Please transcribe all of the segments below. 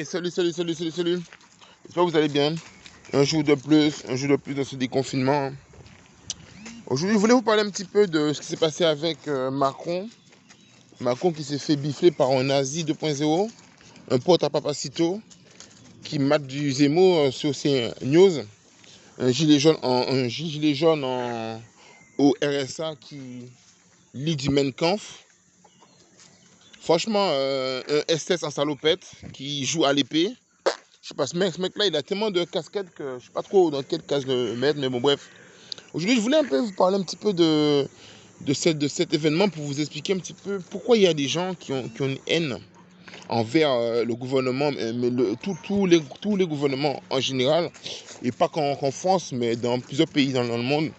Salut. J'espère que vous allez bien. Un jour de plus dans ce déconfinement. Aujourd'hui, je voulais vous parler un petit peu de ce qui s'est passé avec Macron. Macron qui s'est fait bifler par un nazi 2.0, un pote à Papacito, qui mate du Zemmour sur ses news. Un gilet jaune au RSA qui lit du Mein Kampf. Franchement, un SS en salopette qui joue à l'épée. Je sais pas, ce mec-là, il a tellement de casquettes que je sais pas trop dans quelle case le mettre, mais bon, bref. Aujourd'hui, je voulais un peu vous parler un petit peu de cet événement pour vous expliquer un petit peu pourquoi il y a des gens qui ont une haine envers le gouvernement, mais tous les gouvernements en général, et pas qu'en France, mais dans plusieurs pays dans le monde.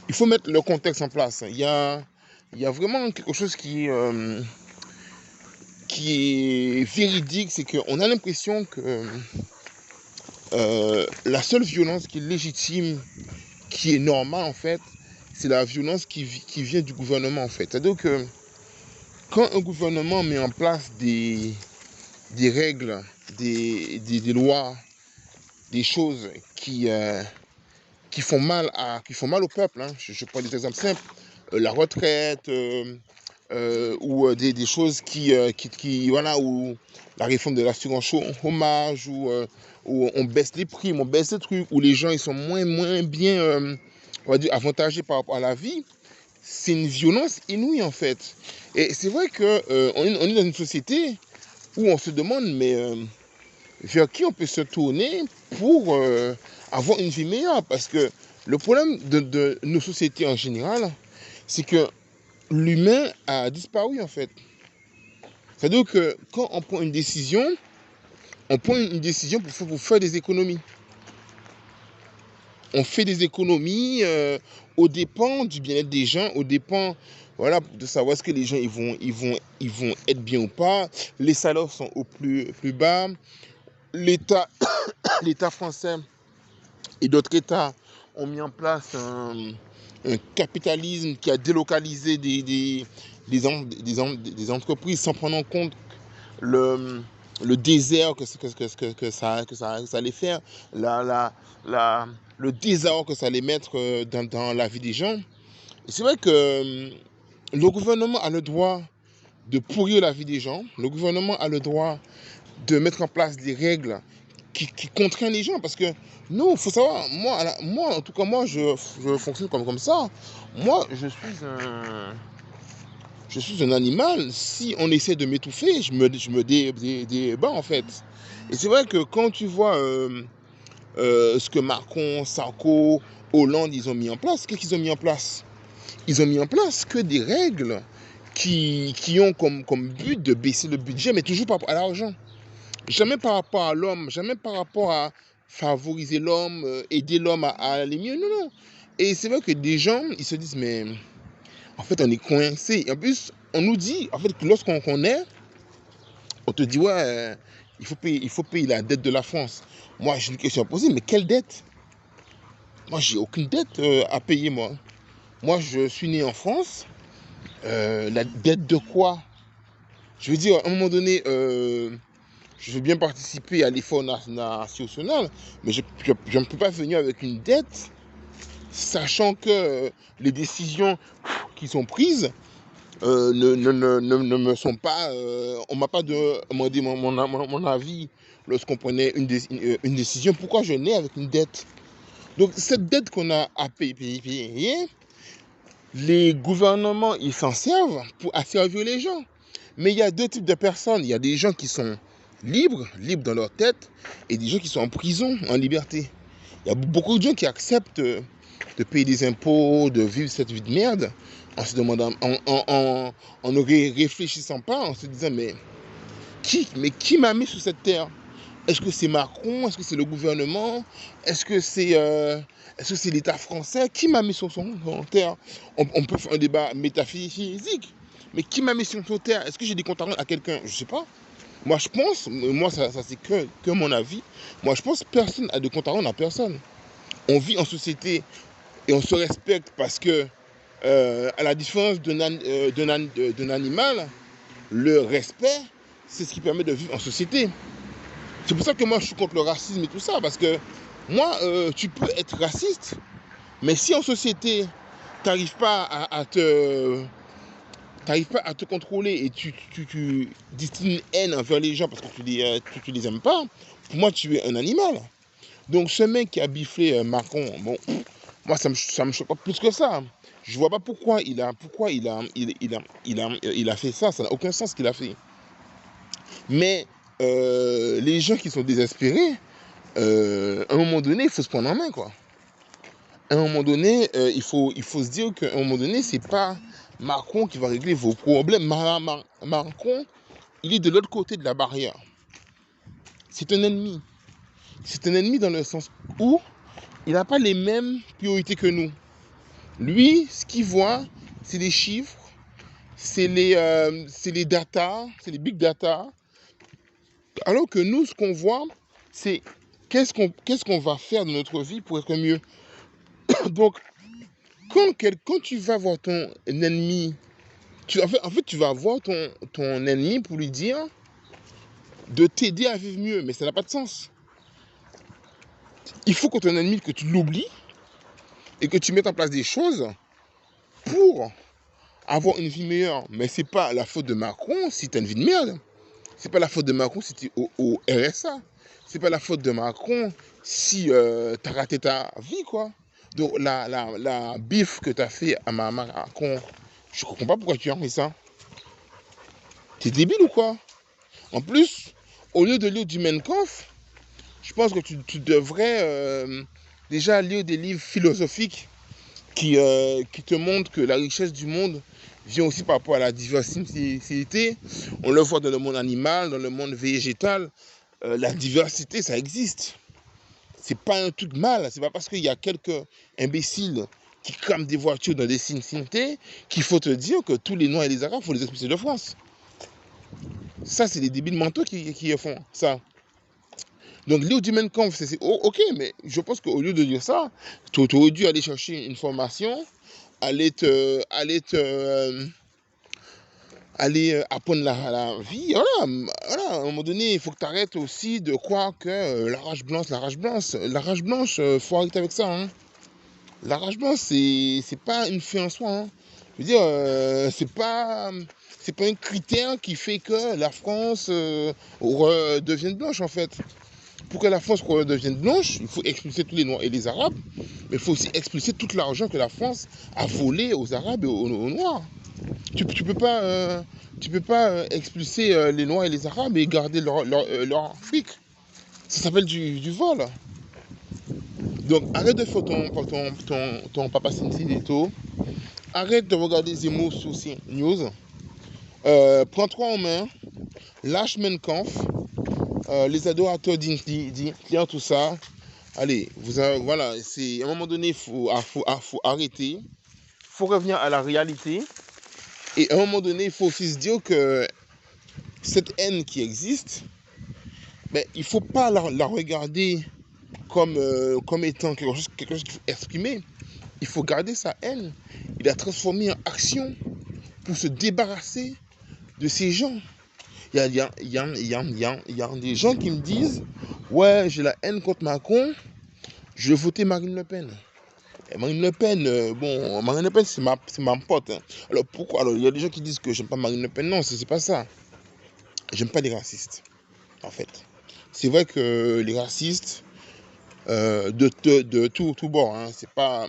Il faut mettre le contexte en place. Il y a vraiment quelque chose qui est véridique, c'est qu'on a l'impression que la seule violence qui est légitime, qui est normale en fait, c'est la violence qui vient du gouvernement en fait. C'est-à-dire que quand un gouvernement met en place des règles, des lois, des choses qui font mal au peuple, hein. Je prends des exemples simples, la retraite, ou des choses voilà, ou la réforme de l'assurance chômage, où on baisse les primes, on baisse les trucs, où les gens ils sont moins bien on va dire, avantagés par rapport à la vie. C'est une violence inouïe en fait. Et c'est vrai que on est dans une société où on se demande mais vers qui on peut se tourner pour avoir une vie meilleure, parce que le problème de nos sociétés en général, c'est que l'humain a disparu en fait. C'est-à-dire que quand on prend une décision pour faire des économies. On fait des économies aux dépens du bien-être des gens, aux dépens, voilà, de savoir est-ce que les gens ils vont être bien ou pas. Les salaires sont au plus bas. L'État l'État français et d'autres États ont mis en place un capitalisme qui a délocalisé des entreprises sans prendre en compte le désert que ça allait faire, le désordre que ça allait mettre dans la vie des gens. Et c'est vrai que le gouvernement a le droit de pourrir la vie des gens, le gouvernement a le droit de mettre en place des règles qui contraignent les gens, parce que nous, il faut savoir, moi, en tout cas, moi, je fonctionne comme ça. Moi, je suis un animal. Si on essaie de m'étouffer, je me débats en fait. Et c'est vrai que quand tu vois ce que Macron, Sarko, Hollande, ils ont mis en place, qu'est-ce qu'ils ont mis en place? Ils ont mis en place que des règles qui ont comme but de baisser le budget, mais toujours par rapport à l'argent. Jamais par rapport à l'homme, jamais par rapport à favoriser l'homme, aider l'homme à aller mieux. Non, non. Et c'est vrai que des gens, ils se disent, mais en fait, on est coincé. En plus, on nous dit, en fait, que lorsqu'on connaît, on te dit, ouais, il faut payer la dette de la France. Moi, j'ai une question à poser, mais quelle dette? Moi, j'ai aucune dette à payer, moi. Moi, je suis né en France. La dette de quoi? Je veux dire, à un moment donné, je veux bien participer à l'effort national, mais je ne peux pas venir avec une dette, sachant que les décisions qui sont prises ne me sont pas... on ne m'a pas demandé mon avis lorsqu'on prenait une décision. Pourquoi je nais avec une dette? Donc cette dette qu'on a à payer, les gouvernements, ils s'en servent pour asservir les gens. Mais il y a deux types de personnes. Il y a des gens qui sont libres dans leur tête, et des gens qui sont en prison, en liberté. Il y a beaucoup de gens qui acceptent de payer des impôts, de vivre cette vie de merde, en se demandant, en ne réfléchissant pas, en se disant, mais qui m'a mis sur cette terre? Est-ce que c'est Macron? Est-ce que c'est le gouvernement? Est-ce que c'est l'État français? Qui m'a mis sur son terre? On peut faire un débat métaphysique, mais qui m'a mis sur son terre? Est-ce que j'ai des comptes à rendre à quelqu'un? Je ne sais pas. Moi, je pense, ça c'est que mon avis. Moi, je pense que personne n'a de compte à rendre à personne. On vit en société et on se respecte parce que, à la différence d'un animal, le respect, c'est ce qui permet de vivre en société. C'est pour ça que moi, je suis contre le racisme et tout ça, parce que moi, tu peux être raciste, mais si en société, tu n'arrives pas t'arrives pas à te contrôler et tu distilles une haine envers les gens parce que tu les aimes pas, pour moi, tu es un animal. Donc, ce mec qui a biflé Macron, bon, moi, ça me choque pas plus que ça. Je vois pas pourquoi il a fait ça. Ça n'a aucun sens ce qu'il a fait. Mais les gens qui sont désespérés, à un moment donné, il faut se prendre en main, quoi. À un moment donné, il faut se dire qu'à un moment donné, c'est pas Macron qui va régler vos problèmes. Macron, il est de l'autre côté de la barrière. C'est un ennemi. C'est un ennemi dans le sens où il n'a pas les mêmes priorités que nous. Lui, ce qu'il voit, c'est les chiffres, c'est les data, c'est les big data. Alors que nous, ce qu'on voit, c'est qu'est-ce qu'on va faire de notre vie pour être mieux. Donc, quand tu vas voir ton ennemi, en fait, tu vas voir ton ennemi pour lui dire de t'aider à vivre mieux, mais ça n'a pas de sens. Il faut que ton ennemi, que tu l'oublies et que tu mettes en place des choses pour avoir une vie meilleure. Mais c'est pas la faute de Macron si tu as une vie de merde. C'est pas la faute de Macron si tu es au RSA. C'est pas la faute de Macron si tu as raté ta vie, quoi. Donc la bif que tu as fait à Macron, je comprends pas pourquoi tu as fait ça. T'es débile ou quoi? En plus, au lieu de lire du Mein Kampf, je pense que tu devrais déjà lire des livres philosophiques qui te montrent que la richesse du monde vient aussi par rapport à la diversité. On le voit dans le monde animal, dans le monde végétal. La diversité, ça existe. C'est pas un truc mal. C'est pas parce qu'il y a quelques imbéciles qui crament des voitures dans des cités qu'il faut te dire que tous les Noirs et les Arabes, il faut les expulser de France. Ça, c'est des débiles mentaux qui font ça. Donc, lire du Mein Kampf, c'est ok, mais je pense qu'au lieu de dire ça, tu aurais dû aller chercher une formation, aller apprendre la vie. Voilà, à un moment donné, il faut que tu arrêtes aussi de croire que la rage blanche, faut arrêter avec ça. Hein. La rage blanche, c'est pas une fin en soi. Hein. Je veux dire, c'est pas un critère qui fait que la France redevienne blanche, en fait. Pour que la France redevienne blanche, il faut expulser tous les Noirs et les Arabes, mais il faut aussi expulser tout l'argent que la France a volé aux Arabes et aux Noirs. Tu peux pas expulser les Noirs et les Arabes et garder leur fric. Ça s'appelle du vol. Donc arrête de faire ton papa Sinsidito. Arrête de regarder Zemmour sur CNews. Prends-toi en main. Lâche Mein Kampf. Les adorateurs d'Hitler, tout ça. Allez, voilà, à un moment donné, il faut arrêter. Il faut revenir à la réalité. Et à un moment donné, il faut aussi se dire que cette haine qui existe, ben, il ne faut pas la regarder comme étant quelque chose qu'il faut exprimer. Il faut garder sa haine et la transformer en action pour se débarrasser de ces gens. Il y a des gens qui me disent « Ouais, j'ai la haine contre Macron, je vais voter Marine Le Pen. » Et Marine Le Pen, Marine Le Pen, c'est ma pote. Hein. Alors pourquoi? Alors il y a des gens qui disent que j'aime pas Marine Le Pen. Non, c'est pas ça. J'aime pas les racistes, en fait. C'est vrai que les racistes, de tout bord, hein, c'est pas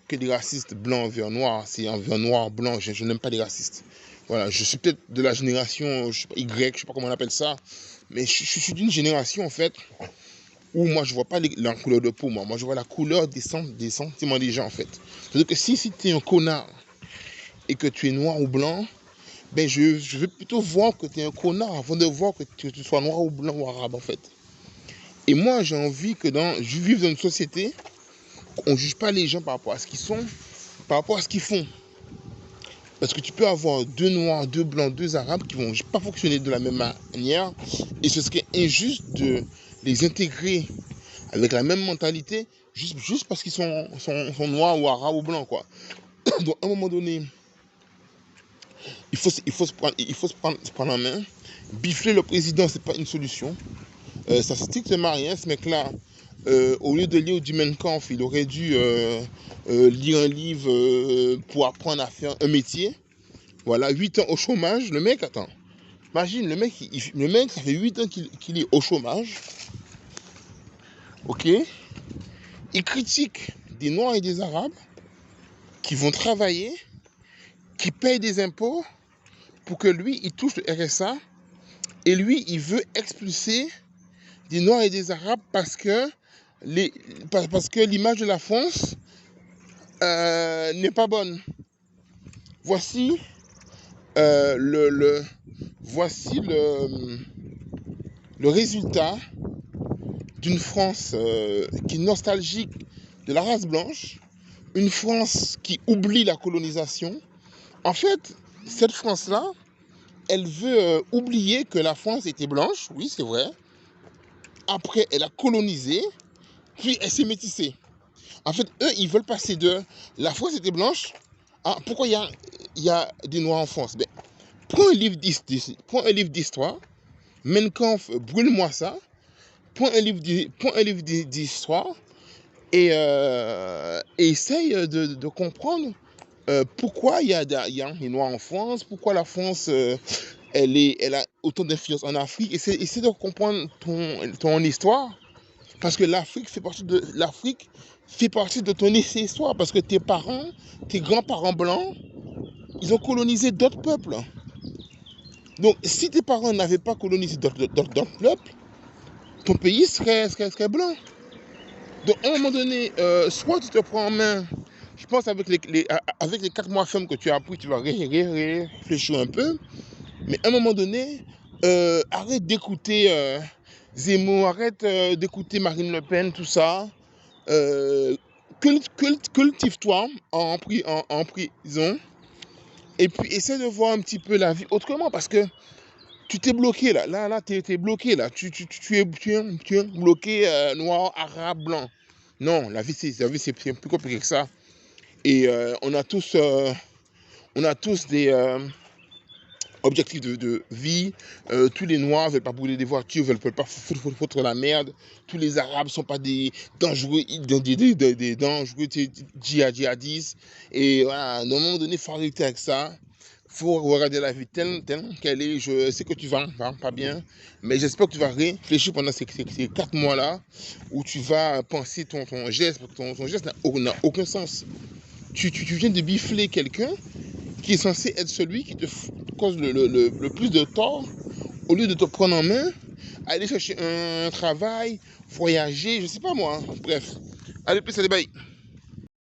que des racistes blancs envers noirs, c'est envers noir, blanc. Je n'aime pas les racistes. Voilà, je suis peut-être de la génération je sais pas, Y, je sais pas comment on appelle ça, mais je suis d'une génération, en fait, où moi, je vois pas la couleur de peau, moi je vois la couleur des sentiments des gens, en fait. C'est-à-dire que si tu es un connard et que tu es noir ou blanc, ben je vais plutôt voir que tu es un connard avant de voir que tu sois noir ou blanc ou arabe, en fait. Et moi, j'ai envie que je vive dans une société où on ne juge pas les gens par rapport à ce qu'ils sont, par rapport à ce qu'ils font. Parce que tu peux avoir deux noirs, deux blancs, deux arabes qui vont pas fonctionner de la même manière. Et ce serait injuste de les intégrer avec la même mentalité juste parce qu'ils sont noirs ou arabes ou blancs, quoi. Donc à un moment donné, il faut se prendre en main Bifler le président, c'est pas une solution. Ça sert strictement à rien. Ce mec-là, au lieu de lire du Mein Kampf, il aurait dû lire un livre pour apprendre à faire un métier. Voilà, 8 ans au chômage. Le mec, attends, imagine, le mec, ça fait 8 ans qu'il est au chômage. Ok. Il critique des Noirs et des Arabes qui vont travailler, qui payent des impôts pour que lui, il touche le RSA. Et lui, il veut expulser des Noirs et des Arabes parce que l'image de la France n'est pas bonne. Voici voici le résultat d'une France qui est nostalgique de la race blanche, une France qui oublie la colonisation. En fait, cette France-là, elle veut oublier que la France était blanche, oui c'est vrai. Après, elle a colonisé, puis elle s'est métissée. En fait, eux, ils veulent passer de la France était blanche à pourquoi il y a des Noirs en France. Ben, prends un livre d'histoire, Mein Kampf, brûle-moi ça, prends un livre d'histoire et essaye de comprendre pourquoi il y a des Noirs en France, pourquoi la France elle a autant d'influence en Afrique. Essaie de comprendre ton histoire, parce que l'Afrique fait partie de ton histoire, parce que tes parents, tes grands-parents blancs, ils ont colonisé d'autres peuples. Donc, si tes parents n'avaient pas colonisé d'autres peuples, ton pays serait blanc. Donc, à un moment donné, soit tu te prends en main, je pense avec les 4 mois fermes que tu as appris, tu vas réfléchir un peu, mais à un moment donné, arrête d'écouter Zemmour, arrête d'écouter Marine Le Pen, tout ça. Cultive-toi en prison et puis essaie de voir un petit peu la vie autrement, parce que tu t'es bloqué là, t'es bloqué là, tu es bloqué noir, arabe, blanc. Non, la vie c'est plus compliqué que ça. Et on a tous des objectifs de vie. Tous les Noirs ne veulent pas brûler des voitures, ne veulent pas foutre la merde. Tous les Arabes ne sont pas des dangereux, des dangereux djihadistes. Et voilà, à un moment donné, il faut arrêter avec ça. Il faut regarder la vie telle qu'elle est. Je sais que tu vas pas bien, mais j'espère que tu vas réfléchir pendant ces 4 mois-là, où tu vas penser ton geste. Ton geste n'a aucun sens. Tu viens de bifler quelqu'un qui est censé être celui qui te cause le plus de tort, au lieu de te prendre en main, aller chercher un travail, voyager, je sais pas moi, bref. Allez, plus, allez, bye.